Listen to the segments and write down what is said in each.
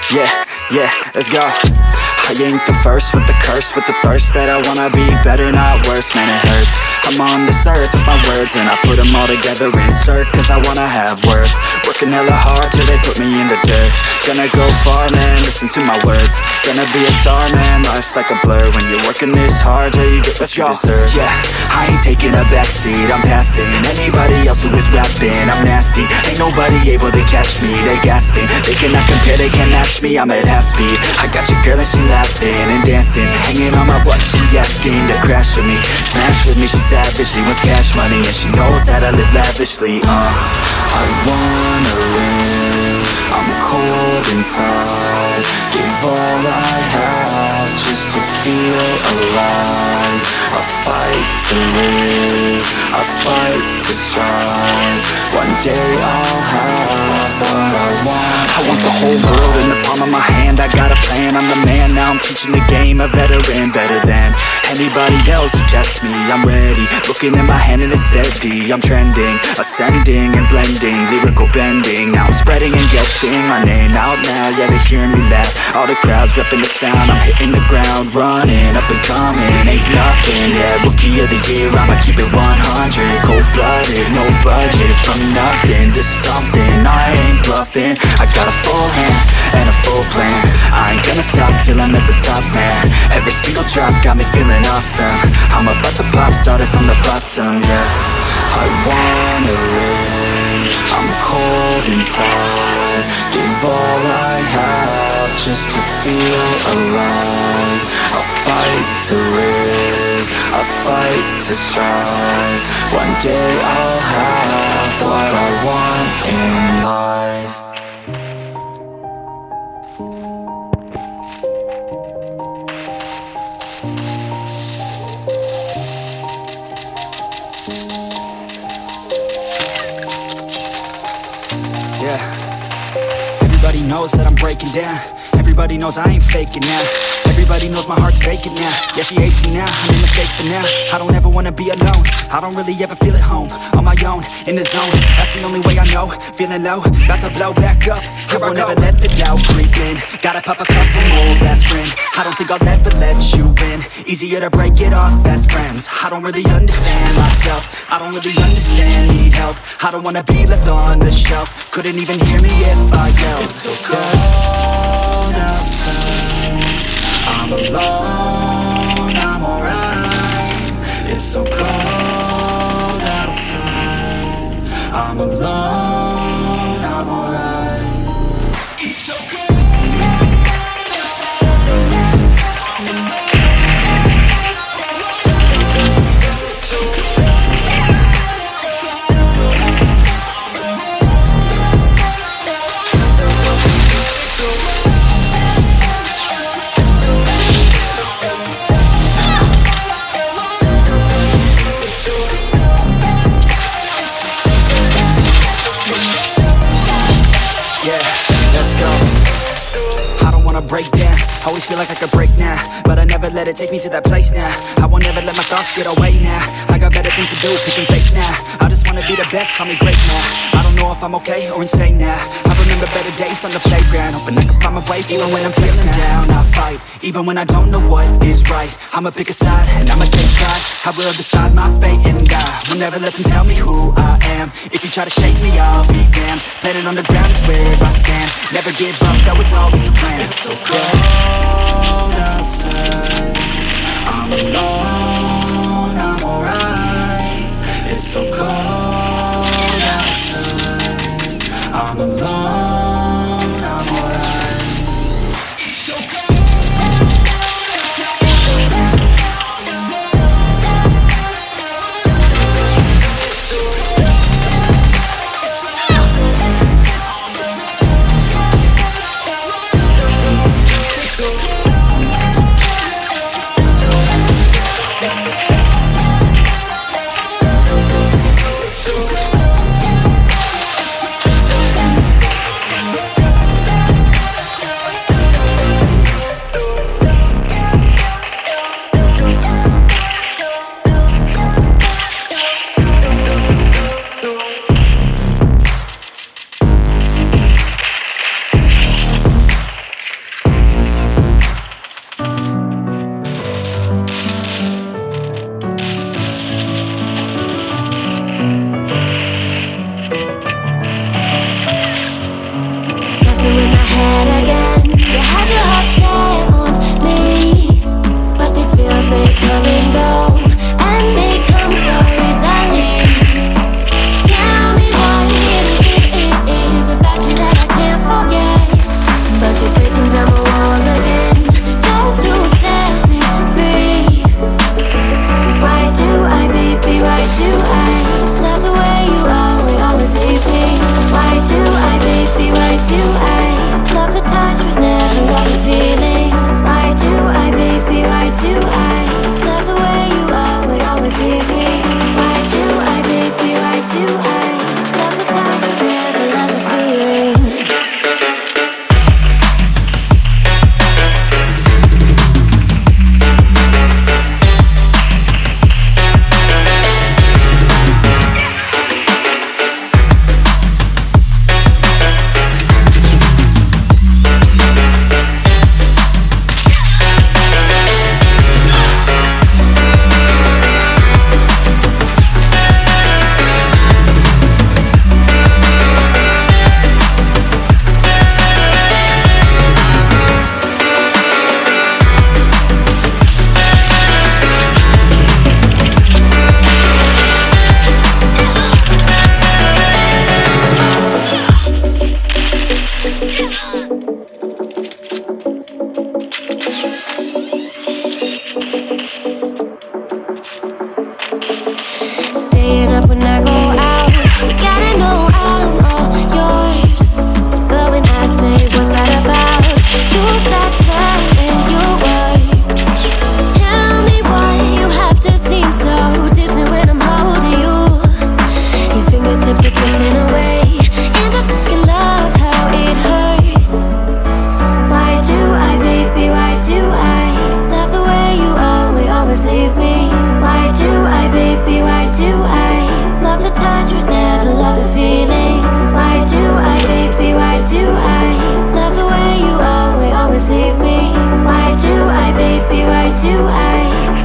Yeah, let's go. I ain't the first with the curse, with the thirst that I wanna be better, not worse, man it hurts. I'm on this earth with my words and I put them all together, insert, cause I wanna have worth. Working hella hard till they put me in the dirt. Gonna go far, man, listen to my words. Gonna be a star, man, life's like a blur. When you're working this hard till you get what you deserve. Yeah, I ain't taking a backseat, I'm passing anybody else who is rapping. I'm nasty, ain't nobody able to catch me. They gasping, they cannot compare, they can't match me. I'm at half speed, I got your girl and she laughing and dancing, hanging on my butt, she asking to crash with me, smash with me, she savage, she wants cash money, and she knows that I live lavishly. I wanna live, I'm cold inside, give all I have just to feel alive. I fight to live, I fight to strive, one day I'll have what I want. I want the whole world in the palm of my hand, I got a plan, I'm the man, now I'm teaching the game, a veteran, better than anybody else who tests me. I'm ready, looking at my hand and it's steady, I'm trending, ascending and blending, lyrical bending, now I'm spreading and getting my name out now. Yeah, they hearing me laugh, all the crowds repping the sound, I'm hitting the ground, running, up and coming, ain't nothing. Yeah, rookie of the year, I'ma keep it 100, cold-blooded, no budget, from nothing to something, I ain't bluffing. I got a full hand and a full plan, I ain't gonna stop till I'm at the top, man. Every single drop got me feeling awesome, I'm about to pop, started from the bottom, yeah. I wanna live, I'm cold inside, give all I have just to feel alive. I fight to live, I fight to strive, one day I'll have what I want in life. Yeah, everybody knows that I'm breaking down, everybody knows I ain't faking now, everybody knows my heart's vacant now. Yeah, she hates me now, I made mistakes but now I don't ever wanna be alone, I don't really ever feel at home, on my own, in the zone, that's the only way I know. Feeling low, about to blow back up, I won't ever let the doubt creep in, gotta pop a couple more aspirin, I don't think I'll ever let you in, easier to break it off best friends. I don't really understand myself, I don't really understand, need help, I don't wanna be left on the shelf, couldn't even hear me if I yelled. It's so cold outside, I'm alone, I'm alright. It's so cold outside, I'm alone, I'm alright. It's so cold. Break down, always feel like I could break now, but I never let it take me to that place now. I won't ever let my thoughts get away now, I got better things to do, picking fake now. I just wanna be the best, call me great now. I don't know if I'm okay or insane now, I remember better days on the playground, hoping I can find my way to even when I'm feeling down. I fight, even when I don't know what is right, I'ma pick a side and I'ma take pride, I will decide my fate and die, will never let them tell me who I am. If you try to shake me, I'll be damned, planet on the ground is where I stand, never give up, that was always the plan. It's so cold outside, I'm alone, I'm alright. It's so cold outside, I'm alone, I'm alright. It's so cold. staying up when I go out. You gotta know I'm all yours. But when I say what's that about, you start slurring your words. Tell me why you have to seem so distant when I'm holding you. Your fingertips are drifting away, and I fucking love how it hurts. Why do I, baby, why do I love the way you always leave me? Why do I, baby, why do I love the touch but never love the feeling? Why do I, baby, why do I love the way you always leave me? Why do I, baby, why do I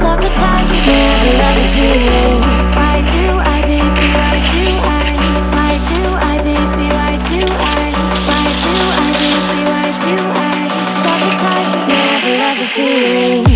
love the touch but never love the feeling? Why do I, baby, why do I? Why do I, baby, why do I? Why do I, baby, why do I love the touch but never love the feeling?